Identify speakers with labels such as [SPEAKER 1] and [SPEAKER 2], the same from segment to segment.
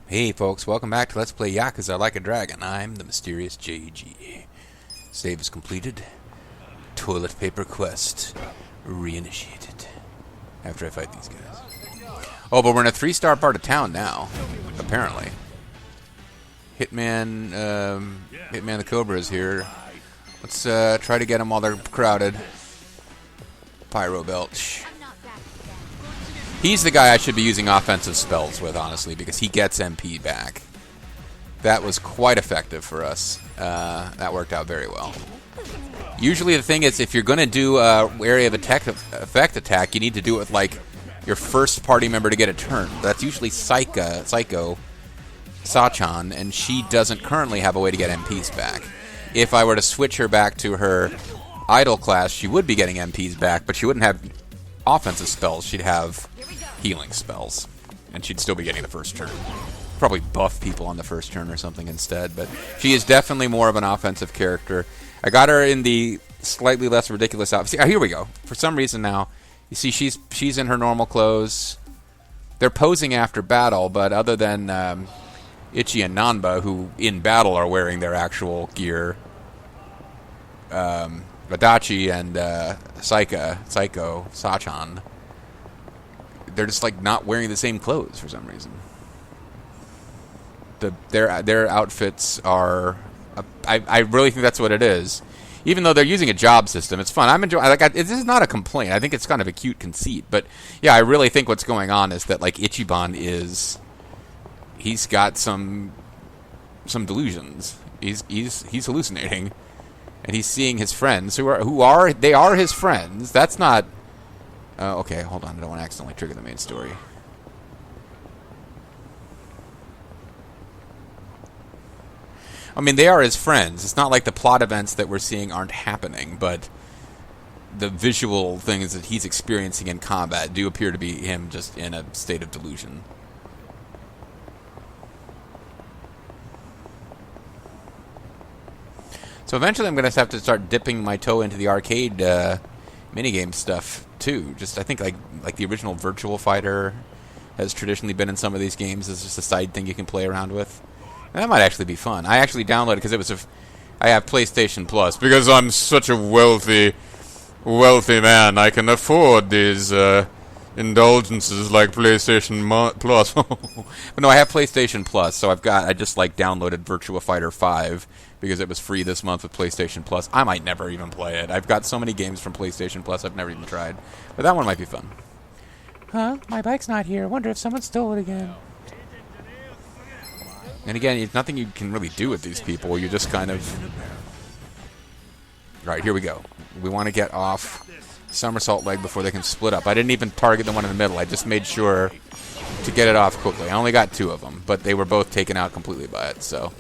[SPEAKER 1] Hey folks, welcome back to Let's Play Yakuza Like a Dragon. I'm the mysterious JG. Save is completed. Toilet paper quest reinitiated. After I fight these guys. Oh, but we're in a 3-star part of town now, apparently. Hitman the Cobra is here. Let's try to get them while they're crowded. Pyro Belch. He's the guy I should be using offensive spells with, honestly, because he gets MP back. That was quite effective for us. That worked out very well. Usually the thing is, if you're going to do area of effect attack, you need to do it with, like, your first party member to get a turn. That's usually Psycho Sachan, and she doesn't currently have a way to get MPs back. If I were to switch her back to her idle class, she would be getting MPs back, but she wouldn't have offensive spells. She'd have healing spells, and she'd still be getting the first turn. Probably buff people on the first turn or something instead, but she is definitely more of an offensive character. I got her in the slightly less ridiculous outfit. See, here we go. For some reason now, you see she's in her normal clothes. They're posing after battle, but other than Ichi and Nanba, who in battle are wearing their actual gear, Adachi and Psycho Sachan, they're just like not wearing the same clothes for some reason. Their outfits are, I really think that's what it is. Even though they're using a job system, it's fun. I'm enjoying. This is not a complaint. I think it's kind of a cute conceit, but yeah, I really think what's going on is that like Ichiban he's got some delusions. He's hallucinating. And he's seeing his friends, who are his friends. That's not. Okay, hold on. I don't want to accidentally trigger the main story. I mean, they are his friends. It's not like the plot events that we're seeing aren't happening, but the visual things that he's experiencing in combat do appear to be him just in a state of delusion. So eventually I'm going to have to start dipping my toe into the arcade minigame stuff, too. Just, I think, like the original Virtual Fighter has traditionally been in some of these games. It's just a side thing you can play around with. And that might actually be fun. I actually downloaded it because I have PlayStation Plus. Because I'm such a wealthy man. I can afford these indulgences like PlayStation Plus. But no, I have PlayStation Plus, so I just downloaded Virtua Fighter 5 because it was free this month with PlayStation Plus. I might never even play it. I've got so many games from PlayStation Plus I've never even tried. But that one might be fun. Huh? My bike's not here. Wonder if someone stole it again. And again, there's nothing you can really do with these people. You just kind of... Alright, here we go. We want to get off somersault leg before they can split up. I didn't even target the one in the middle. I just made sure to get it off quickly. I only got 2 of them, but they were both taken out completely by it, so...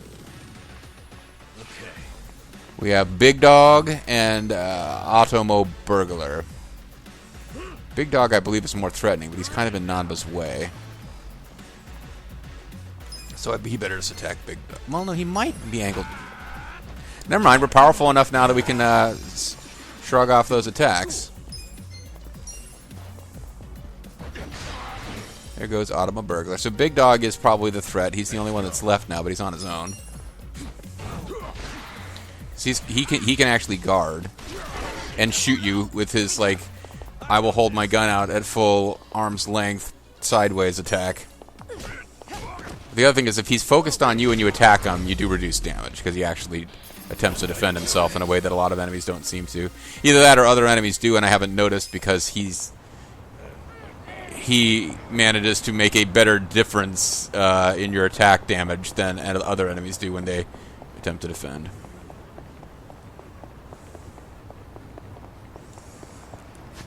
[SPEAKER 1] We have Big Dog and Automo Burglar. Big Dog, I believe, is more threatening, but he's kind of in Nanba's way. So he better just attack Big Dog. Well, no, he might be angled. Never mind, we're powerful enough now that we can shrug off those attacks. There goes Automo Burglar. So Big Dog is probably the threat. He's the only one that's left now, but he's on his own. He can actually guard and shoot you with his, like, I will hold my gun out at full arm's length sideways attack. The other thing is if he's focused on you and you attack him, you do reduce damage because he actually attempts to defend himself in a way that a lot of enemies don't seem to. Either that or other enemies do, and I haven't noticed because he manages to make a better difference in your attack damage than other enemies do when they attempt to defend.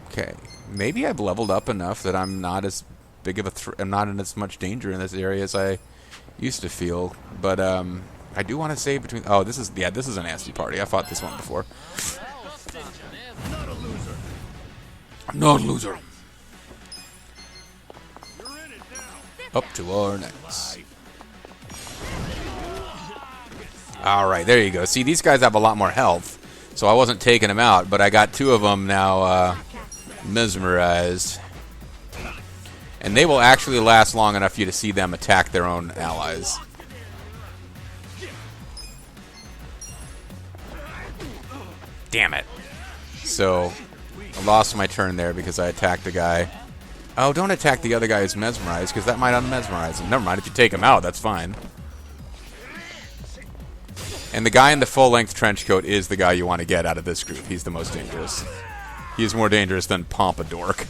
[SPEAKER 1] Okay, maybe I've leveled up enough that I'm not as big of a I'm not in as much danger in this area as I used to feel. But I do want to say between. Oh, this is a nasty party. I fought this one before. I'm not a loser. Up to our necks. All right, there you go. See, these guys have a lot more health, so I wasn't taking them out, but I got 2 of them now. Mesmerized. And they will actually last long enough for you to see them attack their own allies. Damn it. So, I lost my turn there because I attacked the guy. Oh, don't attack the other guy who's mesmerized, because that might unmesmerize him. Never mind, if you take him out, that's fine. And the guy in the full-length trench coat is the guy you want to get out of this group. He's the most dangerous. He's more dangerous than Pompadork.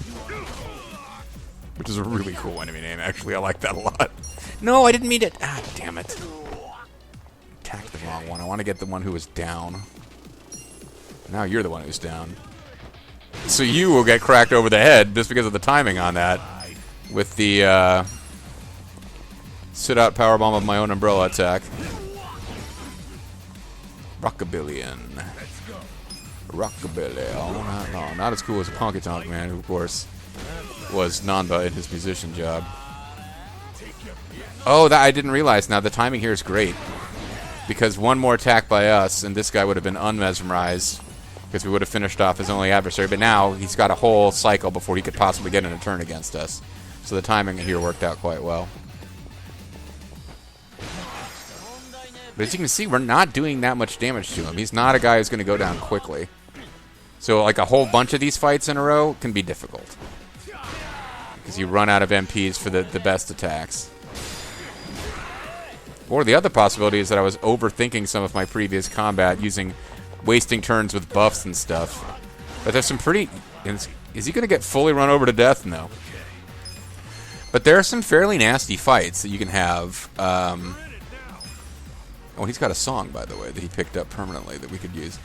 [SPEAKER 1] Which is a really cool enemy name, actually. I like that a lot. No, I didn't mean it. Ah, damn it. Attacked the wrong one. I want to get the one who was down. Now you're the one who's down. So you will get cracked over the head just because of the timing on that. With the sit-out powerbomb of my own umbrella attack. Rockabillion. Rockabilly. Oh, no, not as cool as a Honky Tonk Man, who, of course, was Nanba in his musician job. Oh, that I didn't realize. Now, the timing here is great. Because one more attack by us, and this guy would have been unmesmerized. Because we would have finished off his only adversary. But now, he's got a whole cycle before he could possibly get in a turn against us. So the timing here worked out quite well. But as you can see, we're not doing that much damage to him. He's not a guy who's going to go down quickly. So, like, a whole bunch of these fights in a row can be difficult. Because you run out of MPs for the best attacks. Or the other possibility is that I was overthinking some of my previous combat, wasting turns with buffs and stuff. But there's some pretty... Is he going to get fully run over to death? No. But there are some fairly nasty fights that you can have. Oh, he's got a song, by the way, that he picked up permanently that we could use.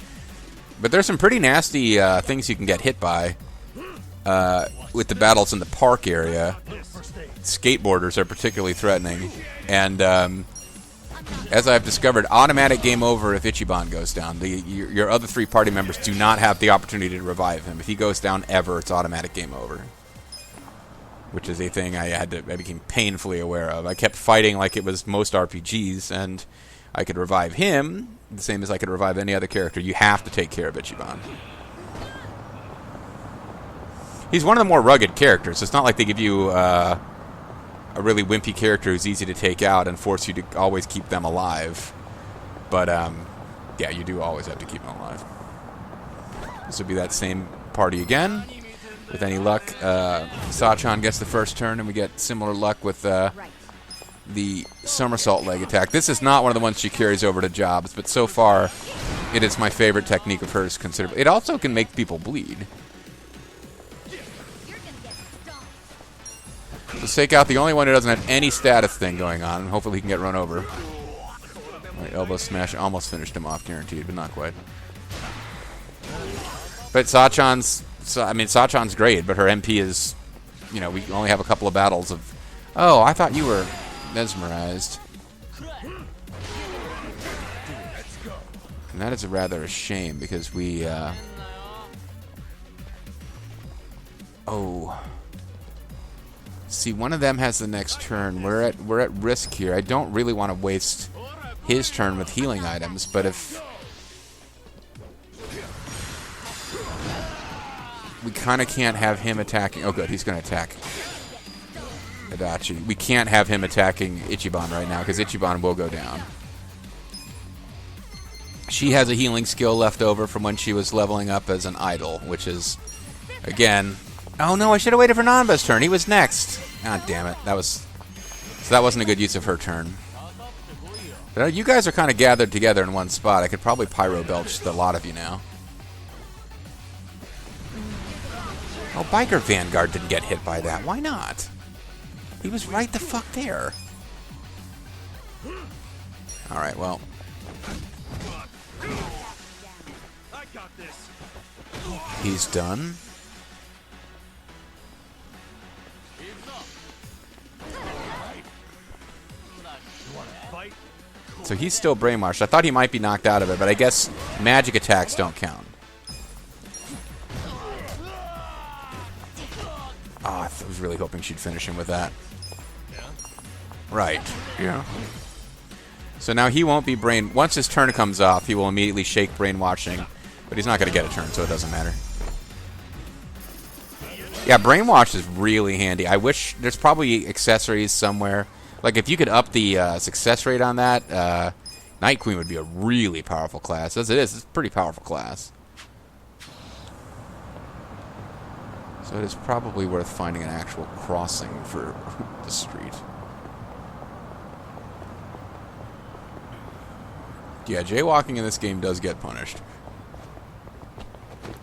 [SPEAKER 1] But there's some pretty nasty things you can get hit by with the battles in the park area. Skateboarders are particularly threatening. And as I've discovered, automatic game over if Ichiban goes down. Your other three party members do not have the opportunity to revive him. If he goes down ever, it's automatic game over. Which is a thing I became painfully aware of. I kept fighting like it was most RPGs, and I could revive him the same as I could revive any other character. You have to take care of Ichiban. He's one of the more rugged characters. It's not like they give you a really wimpy character who's easy to take out and force you to always keep them alive. But, yeah, you do always have to keep them alive. This will be that same party again. With any luck, Sachan gets the first turn, and we get similar luck with the somersault leg attack. This is not one of the ones she carries over to jobs, but so far, it is my favorite technique of hers considerably. It also can make people bleed. Let's take out the only one who doesn't have any status thing going on, and hopefully he can get run over. My elbow smash almost finished him off, guaranteed, but not quite. But Sachan's great, but her MP is, we only have a couple of battles of... Oh, I thought you were mesmerized. And that is rather a shame, because we, Oh. See, one of them has the next turn. We're at risk here. I don't really want to waste his turn with healing items, but if... We kind of can't have him attacking... Oh, good. He's going to attack Adachi. We can't have him attacking Ichiban right now, because Ichiban will go down. She has a healing skill left over from when she was leveling up as an idol, which is, again... Oh, no, I should have waited for Nanba's turn. He was next. Ah, damn it. So that wasn't a good use of her turn. But you guys are kind of gathered together in one spot. I could probably Pyro Belch a lot of you now. Oh, Biker Vanguard didn't get hit by that. Why not? He was right the fuck there. Alright, well. He's done. So he's still brainwashed. I thought he might be knocked out of it, but I guess magic attacks don't count. Oh, I was really hoping she'd finish him with that. Right. Yeah. So now he won't be brain... Once his turn comes off, he will immediately shake brainwashing. But he's not going to get a turn, so it doesn't matter. Yeah, Brainwash is really handy. I wish there's probably accessories somewhere. Like, if you could up the success rate on that, Night Queen would be a really powerful class. As it is, it's a pretty powerful class. So it is probably worth finding an actual crossing for the street. Yeah, jaywalking in this game does get punished.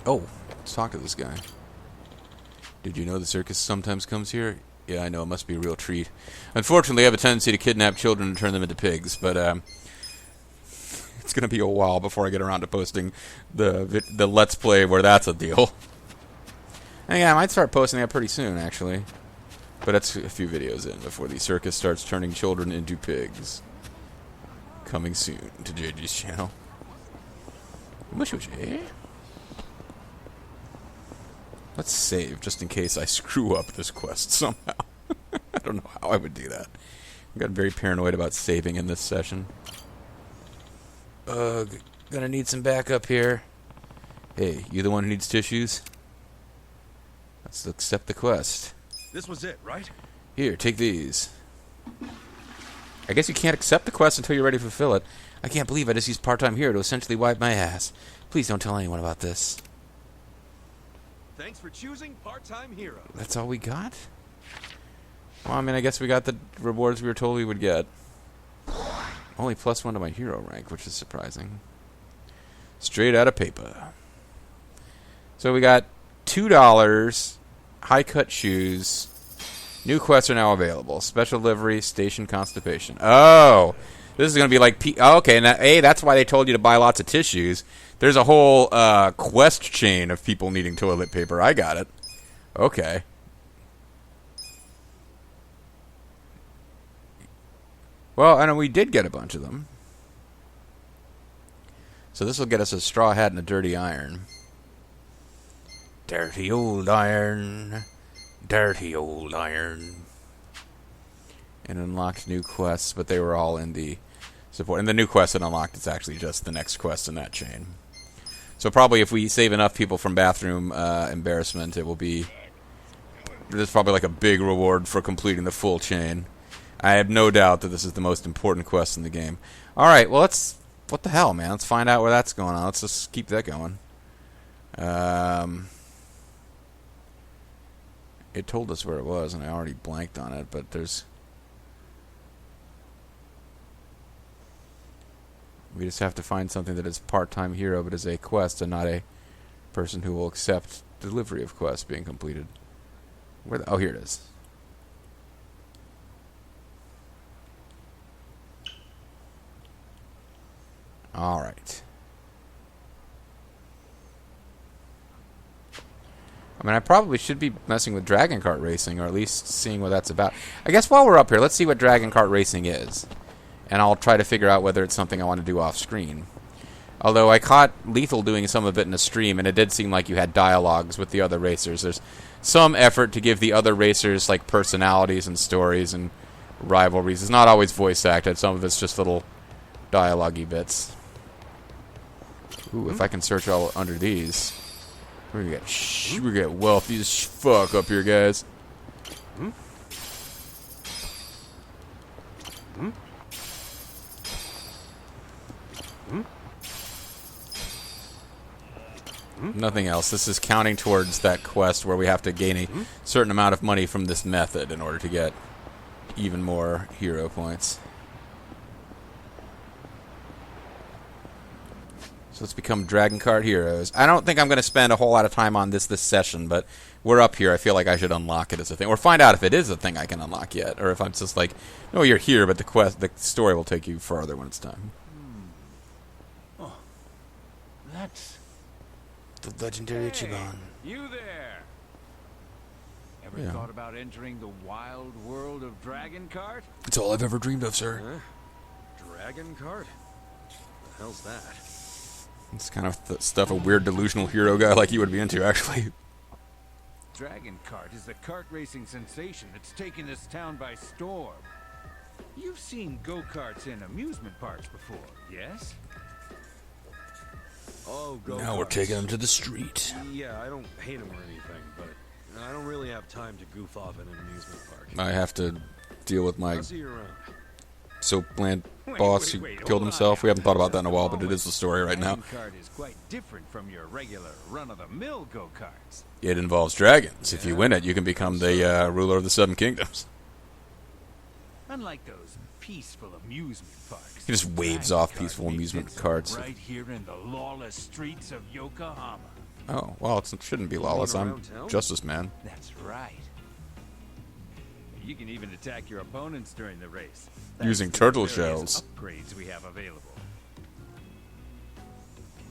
[SPEAKER 1] Oh, let's talk to this guy. Did you know the circus sometimes comes here? Yeah, I know, it must be a real treat. Unfortunately, I have a tendency to kidnap children and turn them into pigs, but it's going to be a while before I get around to posting the Let's Play where that's a deal. And yeah, I might start posting that pretty soon, actually. But that's a few videos in before the circus starts turning children into pigs. Coming soon to JG's channel. Mush, eh? Let's save, just in case I screw up this quest somehow. I don't know how I would do that. I got very paranoid about saving in this session. Ugh, gonna need some backup here. Hey, you the one who needs tissues? Let's accept the quest.
[SPEAKER 2] This was it, right?
[SPEAKER 1] Here, take these. I guess you can't accept the quest until you're ready to fulfill it. I can't believe I just used part-time hero to essentially wipe my ass. Please don't tell anyone about this.
[SPEAKER 2] Thanks for choosing part-time hero.
[SPEAKER 1] That's all we got? Well, I mean, I guess we got the rewards we were told we would get. Only +1 to my hero rank, which is surprising. Straight out of paper. So we got $2, high-cut shoes. New quests are now available. Special livery, station constipation. Oh! This is going to be like... okay, now, hey, that's why they told you to buy lots of tissues. There's a whole quest chain of people needing toilet paper. I got it. Okay. Well, I know we did get a bunch of them. So this will get us a straw hat and a dirty iron. Dirty old iron. Dirty old iron. And unlocked new quests, but they were all in the support. And the new quest that unlocked is actually just the next quest in that chain. So probably if we save enough people from bathroom embarrassment, it will be... There's probably like a big reward for completing the full chain. I have no doubt that this is the most important quest in the game. Alright, well let's... What the hell, man? Let's find out where that's going on. Let's just keep that going. It told us where it was, and I already blanked on it, but there's... We just have to find something that is part-time hero, but is a quest, and not a person who will accept delivery of quests being completed. Where the... Oh, here it is. Alright. I mean, I probably should be messing with Dragon Kart Racing, or at least seeing what that's about. I guess while we're up here, let's see what Dragon Kart Racing is. And I'll try to figure out whether it's something I want to do off-screen. Although I caught Lethal doing some of it in a stream, and it did seem like you had dialogues with the other racers. There's some effort to give the other racers, like, personalities and stories and rivalries. It's not always voice acted. Some of it's just little dialogue-y bits. Ooh, if I can search all under these... We're gonna get wealthy as fuck up here, guys.
[SPEAKER 2] Hmm? Hmm? Hmm?
[SPEAKER 1] Nothing else. This is counting towards that quest where we have to gain a certain amount of money from this method in order to get even more hero points. So let's become Dragon Kart heroes. I don't think I'm going to spend a whole lot of time on this session, but we're up here. I feel like I should unlock it as a thing. Or find out if it is a thing I can unlock yet. Or if I'm just like, no, you're here, but the story will take you further when it's time.
[SPEAKER 2] Oh, that's...
[SPEAKER 1] The legendary Ichiban.
[SPEAKER 3] You there! Ever thought about entering the wild world of Dragon Kart?
[SPEAKER 1] It's all I've ever dreamed of, sir.
[SPEAKER 2] Dragon Kart? What the hell's that?
[SPEAKER 1] It's kind of the stuff a weird delusional hero guy like you would be into, actually.
[SPEAKER 3] Dragon Kart is a kart racing sensation that's taken this town by storm. You've seen go-karts in amusement parks before, yes?
[SPEAKER 2] Oh, go-karts.
[SPEAKER 1] Now we're taking them to the street.
[SPEAKER 2] Yeah, I don't hate them or anything, but I don't really have time to goof off at an amusement park.
[SPEAKER 1] I have to deal with my
[SPEAKER 2] I'll see you around.
[SPEAKER 1] soapland boss who killed
[SPEAKER 3] hold
[SPEAKER 1] himself.
[SPEAKER 3] on.
[SPEAKER 1] We haven't thought about that in a while, but it is the story right now.
[SPEAKER 3] Dragon Kart is quite different from your regular run-of-the-mill go-karts.
[SPEAKER 1] It involves dragons. If you win it, you can become the ruler of the Seven Kingdoms.
[SPEAKER 3] Unlike those peaceful amusement parks,
[SPEAKER 1] He just waves
[SPEAKER 3] Dragon
[SPEAKER 1] off
[SPEAKER 3] Kart
[SPEAKER 1] peaceful
[SPEAKER 3] makes
[SPEAKER 1] amusement
[SPEAKER 3] its
[SPEAKER 1] carts.
[SPEAKER 3] right here in the lawless streets of Yokohama.
[SPEAKER 1] Oh, well, it shouldn't be lawless. I'm
[SPEAKER 2] around town?
[SPEAKER 1] Justice Man.
[SPEAKER 3] That's right. You can even attack your opponents during the race.
[SPEAKER 1] Using
[SPEAKER 3] thanks to the
[SPEAKER 1] turtle
[SPEAKER 3] various
[SPEAKER 1] shells.
[SPEAKER 3] Upgrades we have available.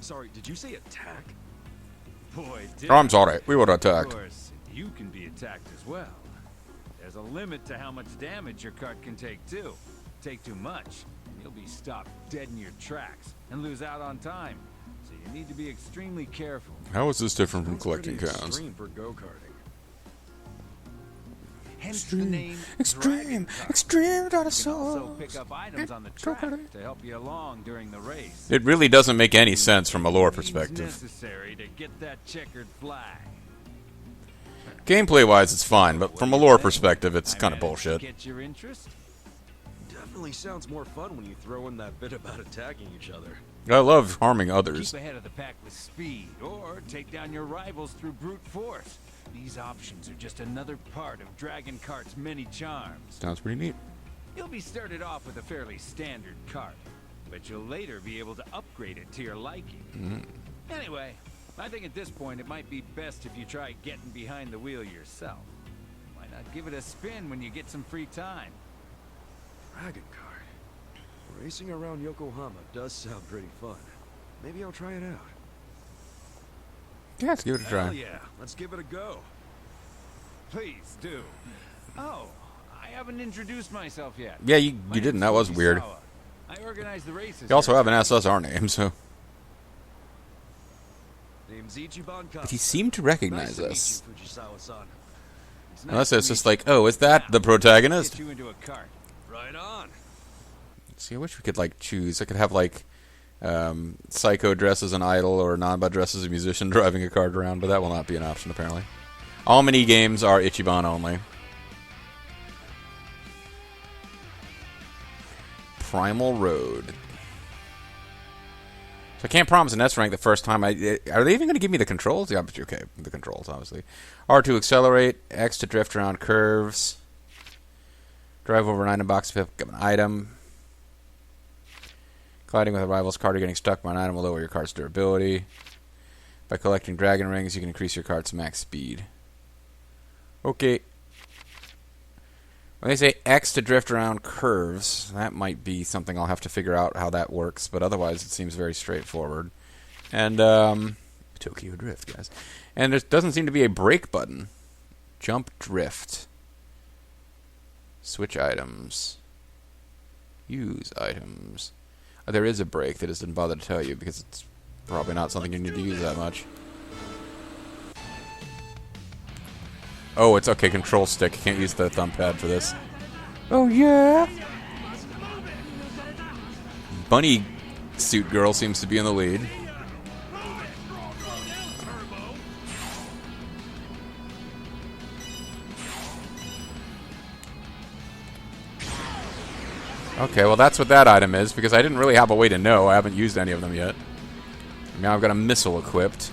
[SPEAKER 2] Sorry, did you say attack?
[SPEAKER 3] Boy, did
[SPEAKER 1] Oh, I'm sorry. We would
[SPEAKER 3] Of
[SPEAKER 1] attack.
[SPEAKER 3] course, you can be attacked as well. There's a limit to how much damage your cart can take, too. Take too much, and you'll be stopped dead in your tracks and lose out on time. So you need to be extremely careful.
[SPEAKER 1] How is this different from
[SPEAKER 2] Sounds
[SPEAKER 1] collecting
[SPEAKER 2] pretty
[SPEAKER 1] cows?
[SPEAKER 2] extreme for go-karting.
[SPEAKER 3] Hence the name
[SPEAKER 1] Extreme,
[SPEAKER 3] Dragon Kart.
[SPEAKER 1] extreme
[SPEAKER 3] You can
[SPEAKER 1] dinosaurs.
[SPEAKER 3] also pick up items on the track
[SPEAKER 1] go-karting.
[SPEAKER 3] to help you along during the race.
[SPEAKER 1] It really doesn't make any sense from a lore
[SPEAKER 3] Means
[SPEAKER 1] perspective.
[SPEAKER 3] necessary to get that checkered flag.
[SPEAKER 1] Gameplay-wise, it's fine, but from a lore perspective, it's
[SPEAKER 3] I
[SPEAKER 1] kind of
[SPEAKER 3] managed to
[SPEAKER 1] bullshit.
[SPEAKER 3] Get your interest?
[SPEAKER 2] Definitely sounds more fun when you throw in that bit about attacking each other.
[SPEAKER 1] I love harming others.
[SPEAKER 3] Keep ahead of the pack with speed, or take down your rivals through brute force. These options are just another part of Dragon Kart's many charms.
[SPEAKER 1] Sounds pretty neat.
[SPEAKER 3] You'll be started off with a fairly standard kart, but you'll later be able to upgrade it to your liking. Anyway, I think at this point it might be best if you try getting behind the wheel yourself. Why not give it a spin when you get some free time?
[SPEAKER 2] Dragon Kart. Racing around Yokohama does sound pretty fun. Maybe I'll try it out.
[SPEAKER 1] Yeah, let's give it a
[SPEAKER 2] Hell
[SPEAKER 1] try.
[SPEAKER 2] yeah, let's give it a go.
[SPEAKER 3] Please do. Oh, I haven't introduced myself yet.
[SPEAKER 1] Yeah, you
[SPEAKER 3] My
[SPEAKER 1] didn't.
[SPEAKER 3] name's
[SPEAKER 1] That was weird.
[SPEAKER 3] Fujisawa. I organize the races.
[SPEAKER 1] You also
[SPEAKER 3] here.
[SPEAKER 1] haven't asked us our name, so...
[SPEAKER 2] Name's Ichiban
[SPEAKER 1] But
[SPEAKER 2] Kata.
[SPEAKER 1] he seemed to
[SPEAKER 2] Nice
[SPEAKER 1] recognize
[SPEAKER 2] to meet
[SPEAKER 1] us.
[SPEAKER 2] you, Fujisawa-san.
[SPEAKER 3] It's nice
[SPEAKER 1] Unless
[SPEAKER 3] to
[SPEAKER 1] it's just
[SPEAKER 3] meet
[SPEAKER 1] like, oh, is that
[SPEAKER 3] Now,
[SPEAKER 1] the protagonist?
[SPEAKER 3] Get you into a cart.
[SPEAKER 2] Right on.
[SPEAKER 1] See, I wish we could, like, choose. I could have, like, Psycho dress as an idol or Nanba dress as a musician driving a cart around, but that will not be an option, apparently. All mini games are Ichiban only. Primal Road. So I can't promise an S rank the first time. Are they even going to give me the controls? Yeah, but okay, the controls, obviously. R to accelerate, X to drift around curves. Drive over an item box to pick up an item. Colliding with a rival's cart or getting stuck by an item will lower your cart's durability. By collecting dragon rings, you can increase your cart's max speed. Okay. When they say X to drift around curves, that might be something I'll have to figure out how that works, but otherwise it seems very straightforward. And, Tokyo Drift, guys. And there doesn't seem to be a brake button. Jump drift. Switch items. Use items. There is a brake, they just didn't bother to tell you because it's probably not something you need to use that much. Oh, it's okay, control stick. You can't use the thumb pad for this. Oh, yeah! Bunny suit girl seems to be in the lead. Okay, well that's what that item is, because I didn't really have a way to know. I haven't used any of them yet. Now I've got a missile equipped.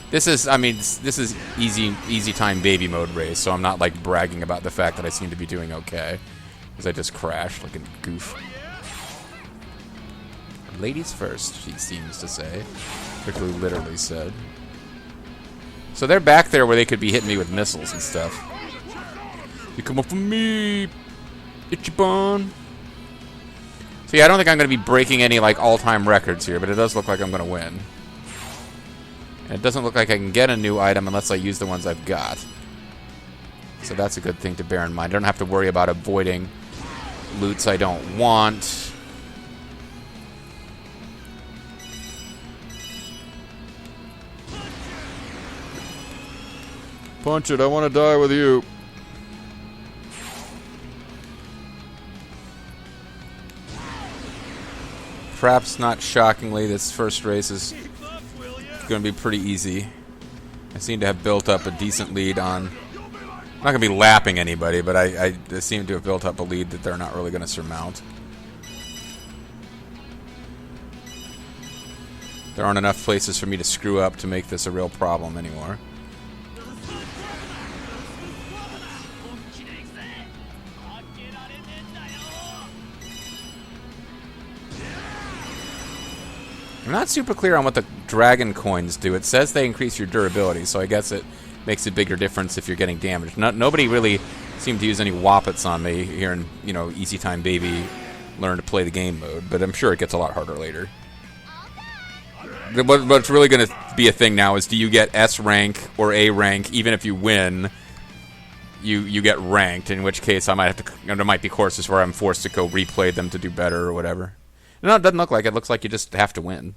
[SPEAKER 1] This is, I mean, this is easy time baby mode race, so I'm not, like, bragging about the fact that I seem to be doing okay. Because I just crashed like a goof. Ladies first, she seems to say. Quickly literally said. So they're back there where they could be hitting me with missiles and stuff. You come up for me! Ichiban. So yeah, I don't think I'm going to be breaking any like all-time records here, but it does look like I'm going to win. And it doesn't look like I can get a new item unless I use the ones I've got. So that's a good thing to bear in mind. I don't have to worry about avoiding loots I don't want. Punch it, I want to die with you. Perhaps not shockingly, this first race is going to be pretty easy. I seem to have built up a decent lead on... I'm not going to be lapping anybody, but I seem to have built up a lead that they're not really going to surmount. There aren't enough places for me to screw up to make this a real problem anymore. I'm not super clear on what the dragon coins do. It says they increase your durability, so I guess it makes a bigger difference if you're getting damaged. Nobody really seemed to use any whoppets on me here in, you know, Easy Time Baby learn to play the game mode, but I'm sure it gets a lot harder later. What's really going to be a thing now is, do you get S rank or A rank? Even if you win, you get ranked, in which case I might have to, you know, there might be courses where I'm forced to go replay them to do better or whatever. No, it doesn't look like it. It looks like you just have to win.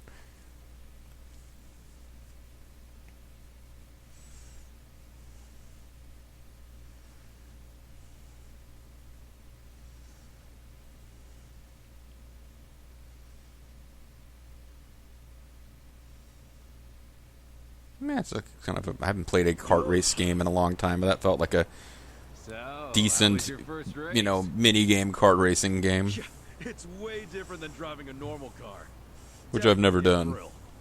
[SPEAKER 1] Man, it's a kind of I haven't played a kart race game in a long time, but that felt like a decent, you know, mini game kart racing game.
[SPEAKER 2] It's way different than driving a normal car.
[SPEAKER 1] Which I've never done.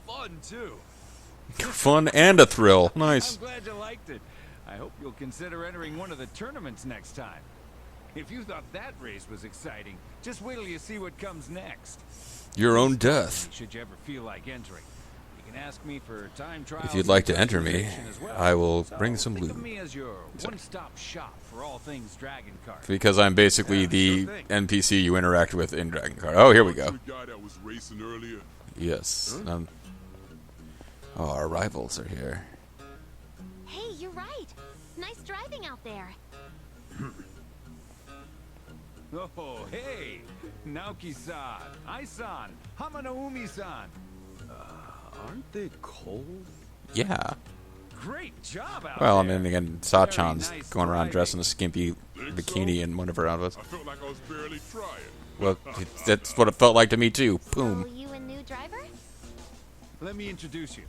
[SPEAKER 2] Fun too.
[SPEAKER 1] Fun and a thrill. Nice.
[SPEAKER 3] I'm glad you liked it. I hope you'll consider entering one of the tournaments next time. If you thought that race was exciting, just wait till you see what comes next.
[SPEAKER 1] Your own death.
[SPEAKER 3] Should you ever feel like entering, you can ask me for time trials.
[SPEAKER 1] If you'd like to enter me, I will bring some
[SPEAKER 3] Think of
[SPEAKER 1] loot.
[SPEAKER 3] me as your one-stop shop for all things Dragon Kart.
[SPEAKER 1] Because I'm basically the NPC you interact with in Dragon Kart. Oh, here we go. Yes. Oh, our rivals are here.
[SPEAKER 4] Hey, you're right. Nice driving out there.
[SPEAKER 3] Oh, hey! Naoki-san, Ai-san, Hamanaumi-san.
[SPEAKER 2] Aren't they cold?
[SPEAKER 1] Yeah.
[SPEAKER 3] Great job out
[SPEAKER 1] Well, I
[SPEAKER 3] there.
[SPEAKER 1] mean, again, Sachan's
[SPEAKER 3] Very nice
[SPEAKER 1] going around
[SPEAKER 3] driving.
[SPEAKER 1] dressed in a skimpy bikini in one of her outfits.
[SPEAKER 5] I felt like I was barely trying.
[SPEAKER 1] Well, that's what it felt like to me, too.
[SPEAKER 4] So,
[SPEAKER 1] Boom.
[SPEAKER 4] you a new driver?
[SPEAKER 3] Let me introduce you.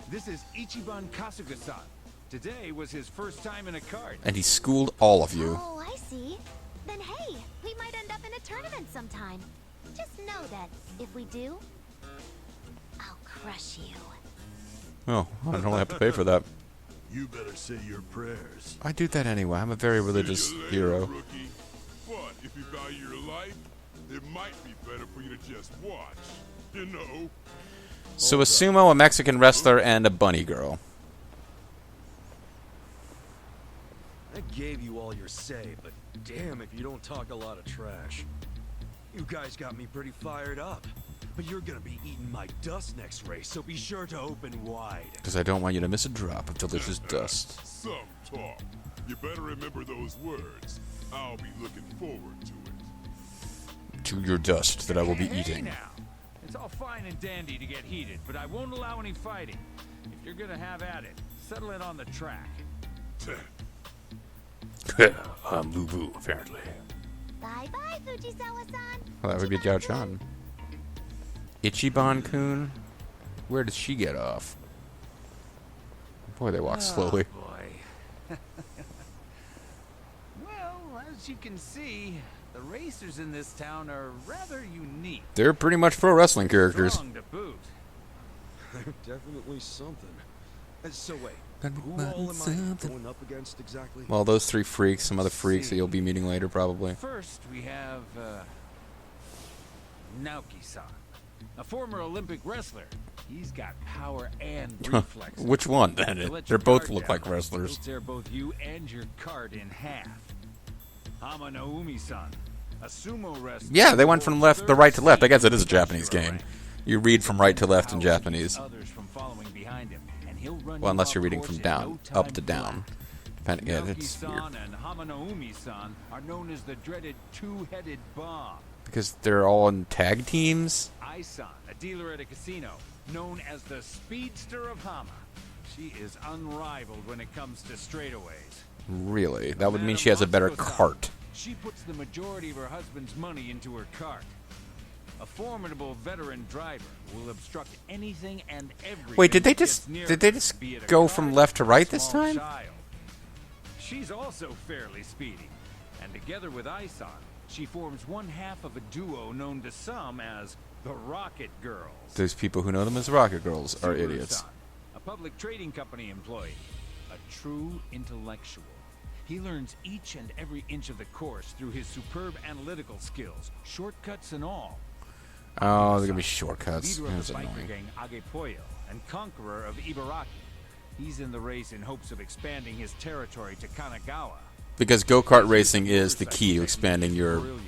[SPEAKER 3] This is Ichiban Kasuga-san. Today was his first time in a kart.
[SPEAKER 1] And he schooled all of you.
[SPEAKER 4] Oh, I see. Then hey, we might end up in a tournament sometime. Just know that if we do, I'll crush you.
[SPEAKER 1] Oh, I don't really have to pay for that.
[SPEAKER 2] You better say your prayers.
[SPEAKER 1] I do that anyway. I'm a very religious
[SPEAKER 5] See you later,
[SPEAKER 1] hero.
[SPEAKER 5] Rookie. But if you value your life, it might be better for you to just watch. You know.
[SPEAKER 1] So a sumo, a Mexican wrestler, and a bunny girl.
[SPEAKER 2] I gave you all your say, but damn if you don't talk a lot of trash. You guys got me pretty fired up. But you're gonna be eating my dust next race, so be sure to open wide.
[SPEAKER 1] Because I don't want you to miss a drop of delicious dust.
[SPEAKER 5] Some talk. You better remember those words. I'll be looking forward to it.
[SPEAKER 1] To your dust that I will be
[SPEAKER 3] Hey,
[SPEAKER 1] eating.
[SPEAKER 3] now. It's all fine and dandy to get heated, but I won't allow any fighting. If you're gonna have at it, settle it on the track.
[SPEAKER 1] I'm Lu-Bu, apparently.
[SPEAKER 4] Bye-bye, Fujisawa-san.
[SPEAKER 1] Well, that would be Jiao Chan. Ichiban-kun? Where does she get off? Boy, they walk slowly.
[SPEAKER 3] Boy. Well, as you can see, the racers in this town are rather unique.
[SPEAKER 1] They're pretty much pro wrestling characters.
[SPEAKER 3] Strong to boot.
[SPEAKER 2] Definitely something. So wait, who all am I going up against exactly?
[SPEAKER 1] Well, those three freaks, some other freaks that you'll be meeting later, probably.
[SPEAKER 3] First, we have Naoki-san, a former Olympic wrestler. He's got power and reflexes.
[SPEAKER 1] Which one,
[SPEAKER 3] To
[SPEAKER 1] then?
[SPEAKER 3] let
[SPEAKER 1] They
[SPEAKER 3] your
[SPEAKER 1] both
[SPEAKER 3] guard
[SPEAKER 1] look
[SPEAKER 3] down,
[SPEAKER 1] like wrestlers.
[SPEAKER 3] he'll tear both you and your cart in half. Hamanaumi-san, a sumo wrestler.
[SPEAKER 1] Yeah, they went from left the right to left. I guess it is a
[SPEAKER 3] third
[SPEAKER 1] Japanese
[SPEAKER 3] seed in
[SPEAKER 1] game.
[SPEAKER 3] the rank.
[SPEAKER 1] You read from right to left in Japanese.
[SPEAKER 3] Others from following behind him, and he'll run
[SPEAKER 1] Well,
[SPEAKER 3] you
[SPEAKER 1] unless
[SPEAKER 3] off
[SPEAKER 1] you're reading
[SPEAKER 3] course
[SPEAKER 1] from
[SPEAKER 3] in
[SPEAKER 1] down,
[SPEAKER 3] no
[SPEAKER 1] up to
[SPEAKER 3] time
[SPEAKER 1] down.
[SPEAKER 3] flat.
[SPEAKER 1] Depending, yeah, that's weird.
[SPEAKER 3] Naoki-san and Hamanaumi-san are known as the dreaded two-headed bomb.
[SPEAKER 1] Because they're all in tag teams?
[SPEAKER 3] Ai-san, a dealer at a casino, known as the Speedster of Hama. She is unrivaled when it comes to straightaways.
[SPEAKER 1] Really? That would mean she has a better cart.
[SPEAKER 3] She puts the majority of her husband's money into her cart. A formidable veteran driver will obstruct anything and everything.
[SPEAKER 1] Wait, did they
[SPEAKER 3] that gets
[SPEAKER 1] just
[SPEAKER 3] near
[SPEAKER 1] did they
[SPEAKER 3] her,
[SPEAKER 1] just
[SPEAKER 3] be it a
[SPEAKER 1] go
[SPEAKER 3] car
[SPEAKER 1] from left to
[SPEAKER 3] or a
[SPEAKER 1] right this
[SPEAKER 3] small
[SPEAKER 1] time?
[SPEAKER 3] child. She's also fairly speedy, and together with Ison, she forms one half of a duo known to some as the Rocket Girls.
[SPEAKER 1] Those people who know them as Rocket Girls are idiots.
[SPEAKER 3] Suguru-san, a public trading company employee, a true intellectual. He learns each and every inch of the course through his superb analytical skills, shortcuts and all.
[SPEAKER 1] Oh, they're gonna be shortcuts.
[SPEAKER 3] Leader of
[SPEAKER 1] That's
[SPEAKER 3] the biker
[SPEAKER 1] annoying.
[SPEAKER 3] gang Agepoyo and conqueror of Ibaraki. He's in the race in hopes of expanding his territory to Kanagawa.
[SPEAKER 1] Because go-kart racing is the key to expanding your,
[SPEAKER 3] Brilliant,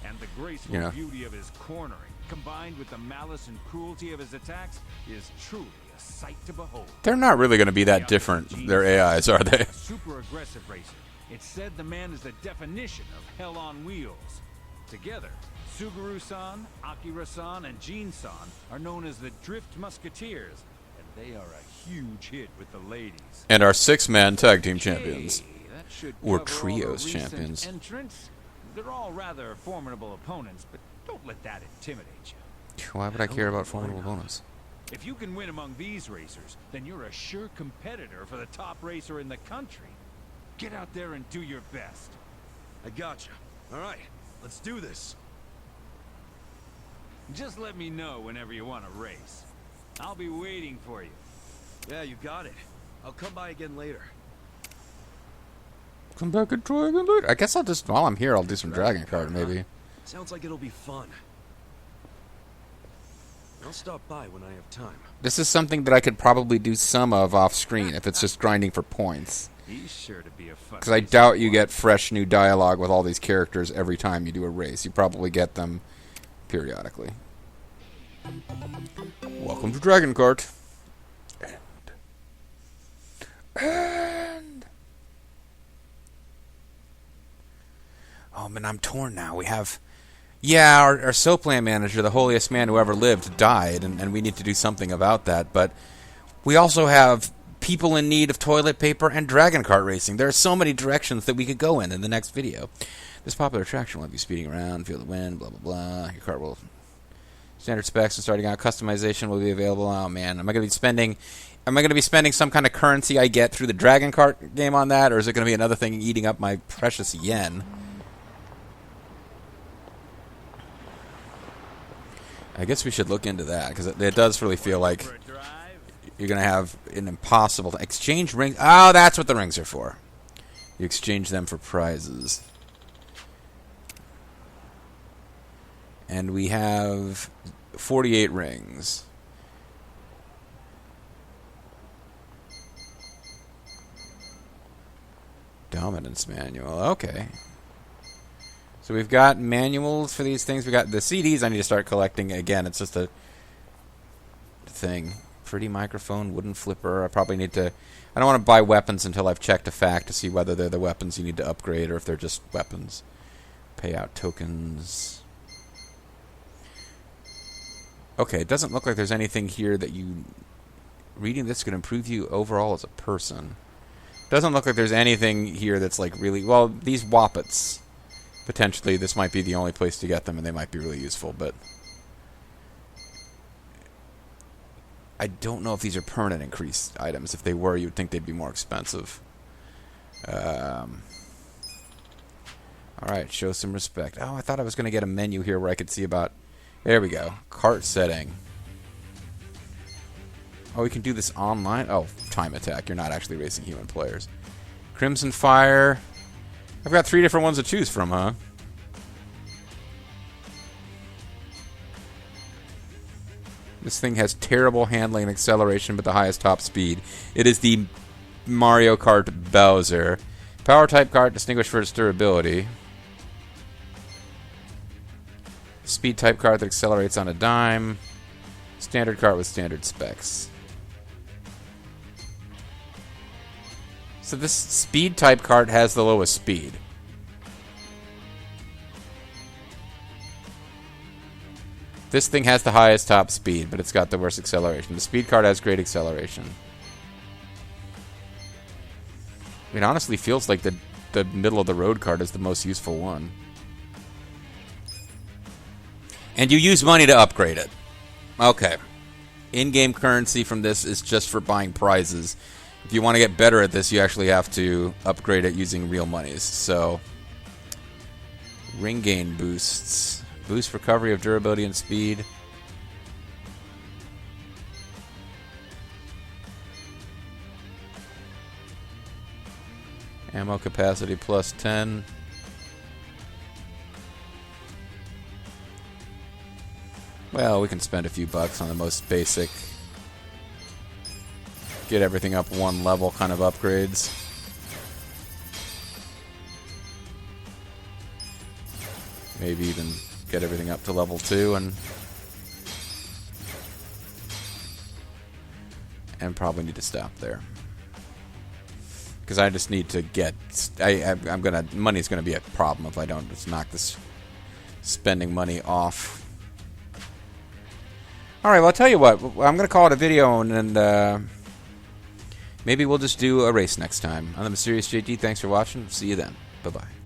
[SPEAKER 3] and the graceful
[SPEAKER 1] you know.
[SPEAKER 3] beauty of his cornering, combined with the malice and cruelty of his attacks, is truly a sight to behold.
[SPEAKER 1] They're not really gonna be that different. Their AIs, are they?
[SPEAKER 3] A super aggressive racer. It's said the man is the definition of hell on wheels. Together, Suguru-san, Akira-san, and Jin-san are known as the Drift Musketeers, and they are a huge hit with the ladies.
[SPEAKER 1] And our 6-man tag team champions.
[SPEAKER 3] Hey, that should
[SPEAKER 1] Or
[SPEAKER 3] cover all
[SPEAKER 1] trios
[SPEAKER 3] the recent
[SPEAKER 1] champions.
[SPEAKER 3] Entrants. They're all rather formidable opponents, but don't let that intimidate you.
[SPEAKER 1] Why would I care about formidable bonus?
[SPEAKER 3] If you can win among these racers, then you're a sure competitor for the top racer in the country. Get out there and do your best.
[SPEAKER 2] I gotcha. All right, let's do this.
[SPEAKER 3] Just let me know whenever you want to race. I'll be waiting for you.
[SPEAKER 2] Yeah, you got it. I'll come by again later.
[SPEAKER 1] Come back and try again later. I guess I'll just, while I'm here, I'll do some Dragon Kart, maybe.
[SPEAKER 2] Sounds like it'll be fun. I'll stop by when I have time.
[SPEAKER 1] This is something that I could probably do some of off-screen if it's just grinding for points.
[SPEAKER 3] He's sure to be a fun.
[SPEAKER 1] Because I doubt you get fresh new dialogue with all these characters every time you do a race. You probably get them periodically. Welcome to Dragon Kart. And oh man, I'm torn now. We have, yeah, our Soapland manager, the holiest man who ever lived, died, and we need to do something about that. But we also have people in need of toilet paper and Dragon Kart racing. There are so many directions that we could go in the next video. This popular attraction will have you speeding around, feel the wind, blah blah blah. Your kart will standard specs and starting out. Customization will be available. Oh man, am I going to be spending some kind of currency I get through the Dragon Kart game on that, or is it going to be another thing eating up my precious yen? I guess we should look into that, because it does really feel like you're going to have an impossible exchange rings. Oh, that's what the rings are for. You exchange them for prizes. And we have 48 rings. Dominance manual. Okay. So we've got manuals for these things. We got the CDs I need to start collecting. Again, it's just a thing. Pretty microphone, wooden flipper. I probably need to... I don't want to buy weapons until I've checked a fact to see whether they're the weapons you need to upgrade or if they're just weapons. Payout tokens. Okay, it doesn't look like there's anything here that you... Reading this could improve you overall as a person. Doesn't look like there's anything here that's like really... Well, these Woppets. Potentially, this might be the only place to get them, and they might be really useful, but... I don't know if these are permanent increased items. If they were, you'd think they'd be more expensive. Alright, show some respect. Oh, I thought I was going to get a menu here where I could see about... There we go. Kart setting. Oh, we can do this online? Oh, time attack. You're not actually racing human players. Crimson Fire. I've got 3 different ones to choose from, huh? This thing has terrible handling and acceleration, but the highest top speed. It is the Mario Kart Bowser. Power type kart distinguished for its durability. Speed type kart that accelerates on a dime. Standard kart with standard specs. So this speed type kart has the lowest speed. This thing has the highest top speed, but it's got the worst acceleration. The speed kart has great acceleration. It honestly feels like the middle of the road kart is the most useful one. And you use money to upgrade it. Okay. In-game currency from this is just for buying prizes. If you want to get better at this, you actually have to upgrade it using real monies. So, ring gain boosts. Boost recovery of durability and speed. Ammo capacity plus 10. Well, we can spend a few bucks on the most basic. Get everything up one level kind of upgrades. Maybe even get everything up to level 2 and probably need to stop there. Because I just need to get... money's gonna be a problem if I don't just knock this spending money off. Alright, well, I'll tell you what. I'm gonna call it a video, and maybe we'll just do a race next time. I'm the Mysterious JD. Thanks for watching. See you then. Bye-bye.